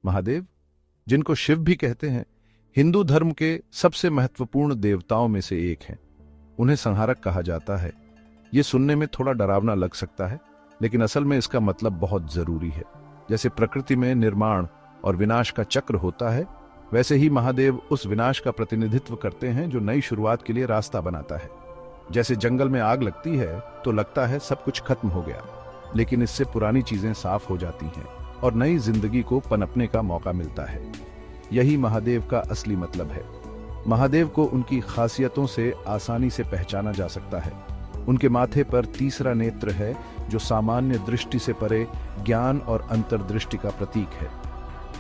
महादेव, जिनको शिव भी कहते हैं, हिंदू धर्म के सबसे महत्वपूर्ण देवताओं में से एक हैं। उन्हें संहारक कहा जाता है। ये सुनने में थोड़ा डरावना लग सकता है, लेकिन असल में इसका मतलब बहुत जरूरी है। जैसे प्रकृति में निर्माण और विनाश का चक्र होता है, वैसे ही महादेव उस विनाश का प्रतिनिधित्व करते हैं जो नई शुरुआत के लिए रास्ता बनाता है। जैसे जंगल में आग लगती है तो लगता है सब कुछ खत्म हो गया, लेकिन इससे पुरानी चीजें साफ हो जाती हैं और नई जिंदगी को पनपने का मौका मिलता है। यही महादेव का असली मतलब है। महादेव को उनकी खासियतों से आसानी से पहचाना जा सकता है। उनके माथे पर तीसरा नेत्र है, जो सामान्य दृष्टि से परे ज्ञान और अंतर्दृष्टि का प्रतीक है।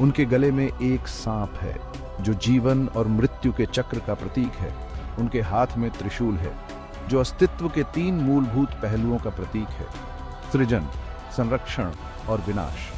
उनके गले में एक सांप है, जो जीवन और मृत्यु के चक्र का प्रतीक है। उनके हाथ में त्रिशूल है, जो अस्तित्व के तीन मूलभूत पहलुओं का प्रतीक है: सृजन, संरक्षण और विनाश।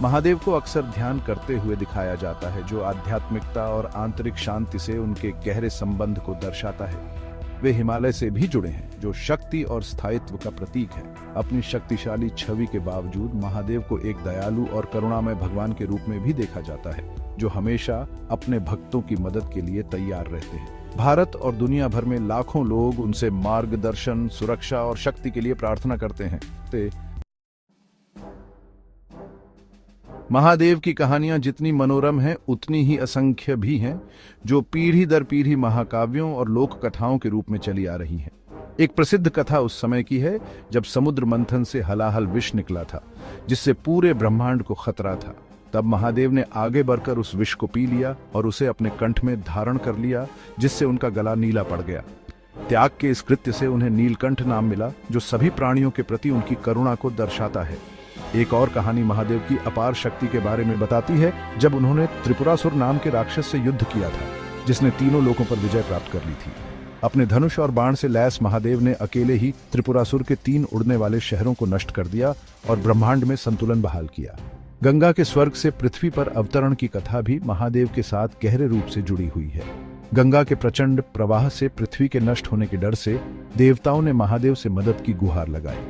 महादेव को अक्सर ध्यान करते हुए दिखाया जाता है, जो आध्यात्मिकता और आंतरिक शांति से उनके गहरे संबंध को दर्शाता है। वे हिमालय से भी जुड़े हैं, जो शक्ति और स्थायित्व का प्रतीक है। अपनी शक्तिशाली छवि के बावजूद महादेव को एक दयालु और करुणामय भगवान के रूप में भी देखा जाता है, जो हमेशा अपने भक्तों की मदद के लिए तैयार रहते हैं। भारत और दुनिया भर में लाखों लोग उनसे मार्गदर्शन, सुरक्षा और शक्ति के लिए प्रार्थना करते हैं। महादेव की कहानियां जितनी मनोरम हैं, उतनी ही असंख्य भी हैं, जो पीढ़ी दर पीढ़ी महाकाव्यों और लोक कथाओं के रूप में चली आ रही हैं। एक प्रसिद्ध कथा उस समय की है जब समुद्र मंथन से हलाहल विष निकला था, जिससे पूरे ब्रह्मांड को खतरा था। तब महादेव ने आगे बढ़कर उस विष को पी लिया और उसे अपने कंठ में धारण कर लिया, जिससे उनका गला नीला पड़ गया। त्याग के इस कृत्य से उन्हें नीलकंठ नाम मिला, जो सभी प्राणियों के प्रति उनकी करुणा को दर्शाता है। एक और कहानी महादेव की अपार शक्ति के बारे में बताती है, जब उन्होंने त्रिपुरासुर नाम के राक्षस से युद्ध किया था, जिसने तीनों लोकों पर विजय प्राप्त कर ली थी। अपने धनुष और बाण से लैस महादेव ने अकेले ही त्रिपुरासुर के 3 उड़ने वाले शहरों को नष्ट कर दिया और ब्रह्मांड में संतुलन बहाल किया। गंगा के स्वर्ग से पृथ्वी पर अवतरण की कथा भी महादेव के साथ गहरे रूप से जुड़ी हुई है। गंगा के प्रचंड प्रवाह से पृथ्वी के नष्ट होने के डर से देवताओं ने महादेव से मदद की गुहार लगाई।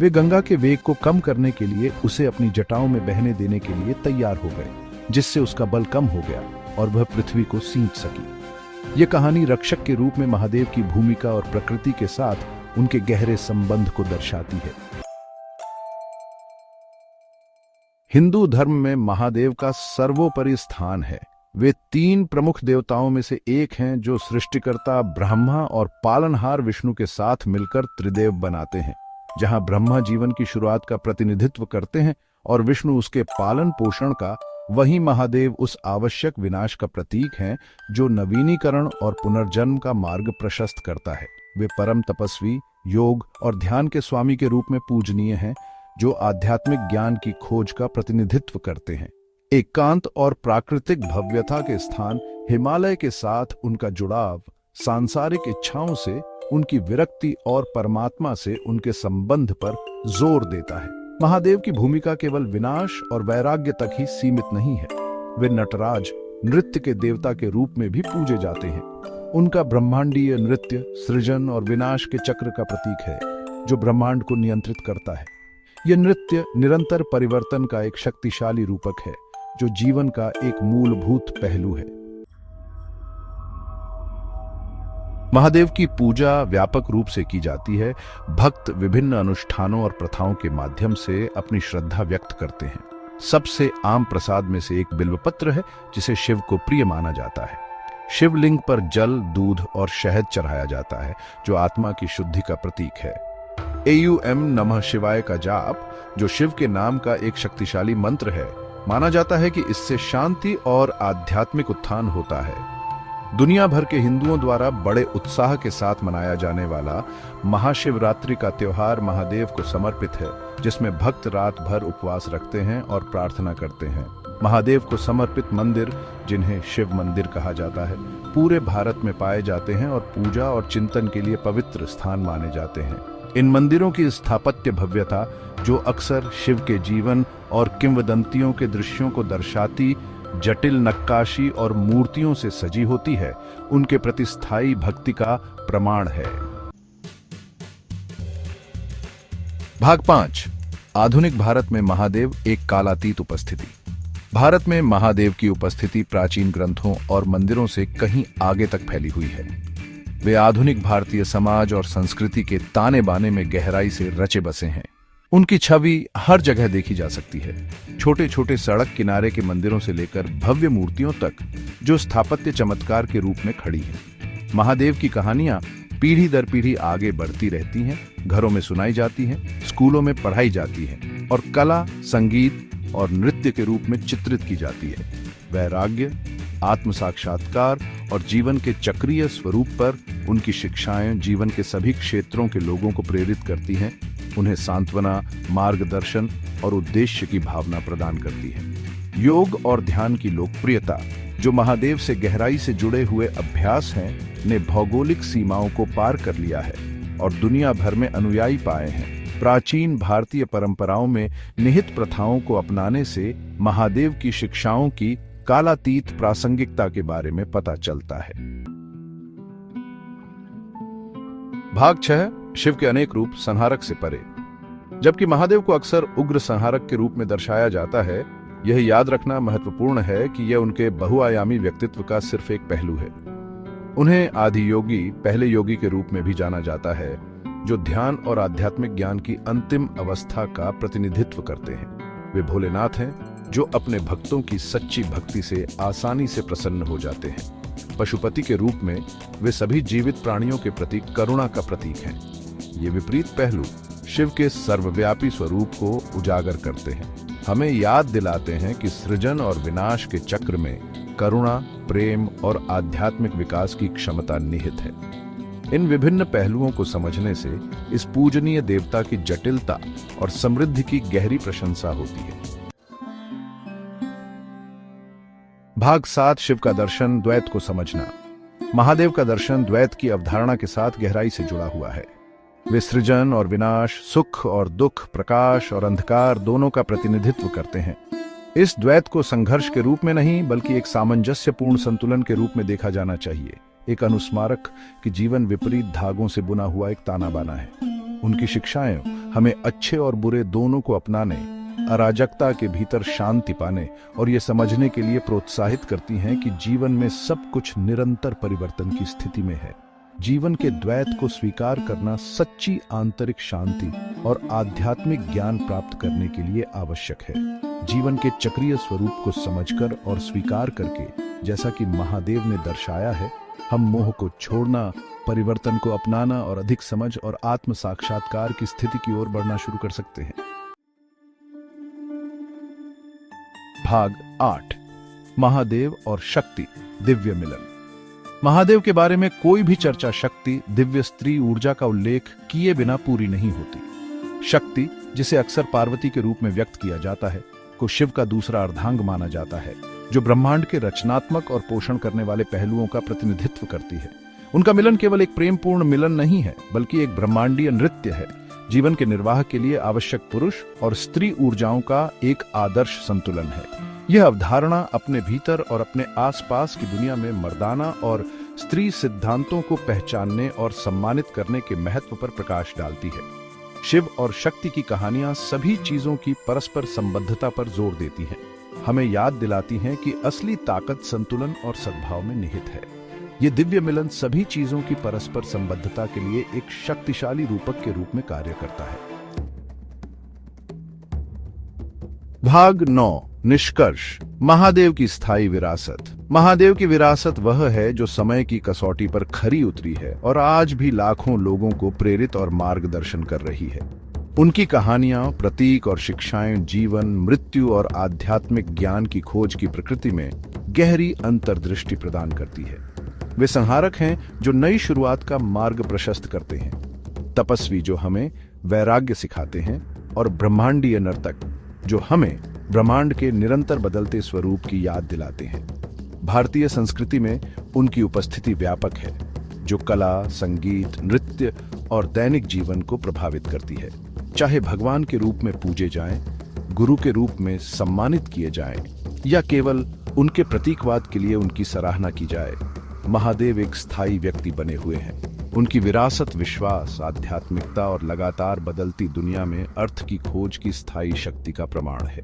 वे गंगा के वेग को कम करने के लिए उसे अपनी जटाओं में बहने देने के लिए तैयार हो गए, जिससे उसका बल कम हो गया और वह पृथ्वी को सींच सकी। यह कहानी रक्षक के रूप में महादेव की भूमिका और प्रकृति के साथ उनके गहरे संबंध को दर्शाती है। हिंदू धर्म में महादेव का सर्वोपरि स्थान है। वे 3 प्रमुख देवताओं में से एक हैं, जो सृष्टिकर्ता ब्रह्मा और पालनहार विष्णु के साथ मिलकर त्रिदेव बनाते हैं। जहां ब्रह्मा जीवन की शुरुआत का प्रतिनिधित्व करते हैं और विष्णु उसके पालन पोषण का, वहीं महादेव उस आवश्यक विनाश का प्रतीक हैं, जो नवीनीकरण और पुनर्जन्म का मार्ग प्रशस्त करता है। वे परम तपस्वी, योग और ध्यान के स्वामी के रूप में पूजनीय हैं, जो आध्यात्मिक ज्ञान की खोज का प्रतिनिधित्व करते हैं। एकांत और प्राकृतिक भव्यता के स्थान, हिमालय के साथ उनका जुड़ाव, सांसारिक इच्छाओं से उनकी विरक्ति और परमात्मा से उनके संबंध पर जोर देता है। महादेव की भूमिका केवल विनाश और वैराग्य तक ही सीमित नहीं है। वे नटराज, नृत्य के देवता के रूप में भी पूजे जाते हैं। उनका ब्रह्मांडीय नृत्य सृजन और विनाश के चक्र का प्रतीक है, जो ब्रह्मांड को नियंत्रित करता है। यह नृत्य निरंतर परिवर्तन का एक शक्तिशाली रूपक है, जो जीवन का एक मूलभूत पहलू है। महादेव की पूजा व्यापक रूप से की जाती है। भक्त विभिन्न अनुष्ठानों और प्रथाओं के माध्यम से अपनी श्रद्धा व्यक्त करते हैं। सबसे आम प्रसाद में से एक बिल्वपत्र है, जिसे शिव को प्रिय माना जाता है। शिवलिंग पर जल, दूध और शहद चढ़ाया जाता है, जो आत्मा की शुद्धि का प्रतीक है। एयूएम नमः शिवाय का जाप, जो शिव के नाम का एक शक्तिशाली मंत्र है, माना जाता है कि इससे शांति और आध्यात्मिक उत्थान होता है। दुनिया भर के हिंदुओं द्वारा बड़े उत्साह के साथ मनाया जाने वाला महाशिवरात्रि का त्योहार महादेव को समर्पित है, जिसमें भक्त रात भर उपवास रखते हैं और प्रार्थना करते हैं। महादेव को समर्पित मंदिर, जिन्हें शिव मंदिर कहा जाता है, पूरे भारत में पाए जाते हैं और पूजा और चिंतन के लिए पवित्र स्थान माने जाते हैं। इन मंदिरों की स्थापत्य भव्यता, जो अक्सर शिव के जीवन और किंवदंतियों के दृश्यों को दर्शाती जटिल नक्काशी और मूर्तियों से सजी होती है, उनके प्रति स्थायी भक्ति का प्रमाण है। भाग 5। आधुनिक भारत में महादेव एक कालातीत उपस्थिति। भारत में महादेव की उपस्थिति प्राचीन ग्रंथों और मंदिरों से कहीं आगे तक फैली हुई है। वे आधुनिक भारतीय समाज और संस्कृति के ताने बाने में गहराई से रचे बसे हैं। उनकी छवि हर जगह देखी जा सकती है, छोटे छोटे सड़क किनारे के मंदिरों से लेकर भव्य मूर्तियों तक जो स्थापत्य चमत्कार के रूप में खड़ी हैं। महादेव की कहानियां पीढ़ी दर पीढ़ी आगे बढ़ती रहती हैं, घरों में सुनाई जाती हैं, स्कूलों में पढ़ाई जाती हैं और कला, संगीत और नृत्य के रूप में चित्रित की जाती है। वैराग्य, आत्म साक्षात्कार और जीवन के चक्रीय स्वरूप पर उनकी शिक्षाएं जीवन के सभी क्षेत्रों के लोगों को प्रेरित करती हैं, उन्हें सांत्वना, मार्गदर्शन और उद्देश्य की भावना प्रदान करती है। योग और ध्यान की लोकप्रियता, जो महादेव से गहराई से जुड़े हुए अभ्यास हैं, ने भौगोलिक सीमाओं को पार कर लिया है और दुनिया भर में अनुयायी पाए हैं। प्राचीन भारतीय परंपराओं में निहित प्रथाओं को अपनाने से महादेव की शिक्षाओं की कालातीत प्रासंगिकता के बारे में पता चलता है। भाग 6, शिव के अनेक रूप, संहारक से परे। जबकि महादेव को अक्सर उग्र संहारक के रूप में दर्शाया जाता है, यह याद रखना महत्वपूर्ण है कि यह उनके बहुआयामी व्यक्तित्व का सिर्फ एक पहलू है। उन्हें आदि योगी, पहले योगी के रूप में भी जाना जाता है, जो ध्यान और आध्यात्मिक ज्ञान की अंतिम अवस्था का प्रतिनिधित्व करते हैं। वे भोलेनाथ हैं, जो अपने भक्तों की सच्ची भक्ति से आसानी से प्रसन्न हो जाते हैं। पशुपति के रूप में वे सभी जीवित प्राणियों के प्रति करुणा का प्रतीक हैं। ये विपरीत पहलू शिव के सर्वव्यापी स्वरूप को उजागर करते हैं, हमें याद दिलाते हैं कि सृजन और विनाश के चक्र में करुणा, प्रेम और आध्यात्मिक विकास की क्षमता निहित है। इन विभिन्न पहलुओं को समझने से इस पूजनीय देवता की जटिलता और समृद्धि की गहरी प्रशंसा होती है। भाग 7, शिव का दर्शन, द्वैत को समझना। महादेव का दर्शन द्वैत की अवधारणा के साथ गहराई से जुड़ा हुआ है। वे सृजन और विनाश, सुख और दुख, प्रकाश और अंधकार दोनों का प्रतिनिधित्व करते हैं। इस द्वैत को संघर्ष के रूप में नहीं, बल्कि एक सामंजस्यपूर्ण संतुलन के रूप में देखा जाना चाहिए। एक अनुस्मारक कि जीवन विपरीत धागों से बुना हुआ एक ताना बाना है। उनकी शिक्षाएं हमें अच्छे और बुरे दोनों को अपनाने, अराजकता के भीतर शांति पाने और ये समझने के लिए प्रोत्साहित करती हैं कि जीवन में सब कुछ निरंतर परिवर्तन की स्थिति में है। जीवन के द्वैत को स्वीकार करना सच्ची आंतरिक शांति और आध्यात्मिक ज्ञान प्राप्त करने के लिए आवश्यक है। जीवन के चक्रीय स्वरूप को समझकर और स्वीकार करके, जैसा कि महादेव ने दर्शाया है, हम मोह को छोड़ना, परिवर्तन को अपनाना और अधिक समझ और आत्म साक्षात्कार की स्थिति की ओर बढ़ना शुरू कर सकते हैं। भाग 8, महादेव और शक्ति, दिव्य मिलन। महादेव के बारे में कोई भी चर्चा शक्ति, दिव्य स्त्री ऊर्जा का उल्लेख किए बिना पूरी नहीं होती। शक्ति, जिसे अक्सर पार्वती के रूप में व्यक्त किया जाता है, को शिव का दूसरा अर्धांग माना जाता है, जो ब्रह्मांड के रचनात्मक और पोषण करने वाले पहलुओं का प्रतिनिधित्व करती है। उनका मिलन केवल एक प्रेमपूर्ण मिलन नहीं है, बल्कि एक ब्रह्मांडीय नृत्य है। जीवन के निर्वाह के लिए आवश्यक पुरुष और स्त्री ऊर्जाओं का एक आदर्श संतुलन है। यह अवधारणा अपने भीतर और अपने आसपास की दुनिया में मर्दाना और स्त्री सिद्धांतों को पहचानने और सम्मानित करने के महत्व पर प्रकाश डालती है। शिव और शक्ति की कहानियां सभी चीजों की परस्पर संबद्धता पर जोर देती हैं, हमें याद दिलाती हैं कि असली ताकत संतुलन और सद्भाव में निहित है। ये दिव्य मिलन सभी चीजों की परस्पर संबद्धता के लिए एक शक्तिशाली रूपक के रूप में कार्य करता है। भाग 9, निष्कर्ष, महादेव की स्थायी विरासत। महादेव की विरासत वह है जो समय की कसौटी पर खरी उतरी है और आज भी लाखों लोगों को प्रेरित और मार्गदर्शन कर रही है। उनकी कहानियां, प्रतीक और शिक्षाएं जीवन, मृत्यु और आध्यात्मिक ज्ञान की खोज की प्रकृति में गहरी अंतर्दृष्टि प्रदान करती है। वे संहारक हैं जो नई शुरुआत का मार्ग प्रशस्त करते हैं, तपस्वी जो हमें वैराग्य सिखाते हैं और ब्रह्मांडीय नर्तक जो हमें ब्रह्मांड के निरंतर बदलते स्वरूप की याद दिलाते हैं। भारतीय संस्कृति में उनकी उपस्थिति व्यापक है, जो कला, संगीत, नृत्य और दैनिक जीवन को प्रभावित करती है। चाहे भगवान के रूप में पूजे जाएं, गुरु के रूप में सम्मानित किए जाएं, या केवल उनके प्रतीकवाद के लिए उनकी सराहना की जाए, महादेव एक स्थायी व्यक्ति बने हुए हैं। उनकी विरासत विश्वास, आध्यात्मिकता और लगातार बदलती दुनिया में अर्थ की खोज की स्थायी शक्ति का प्रमाण है।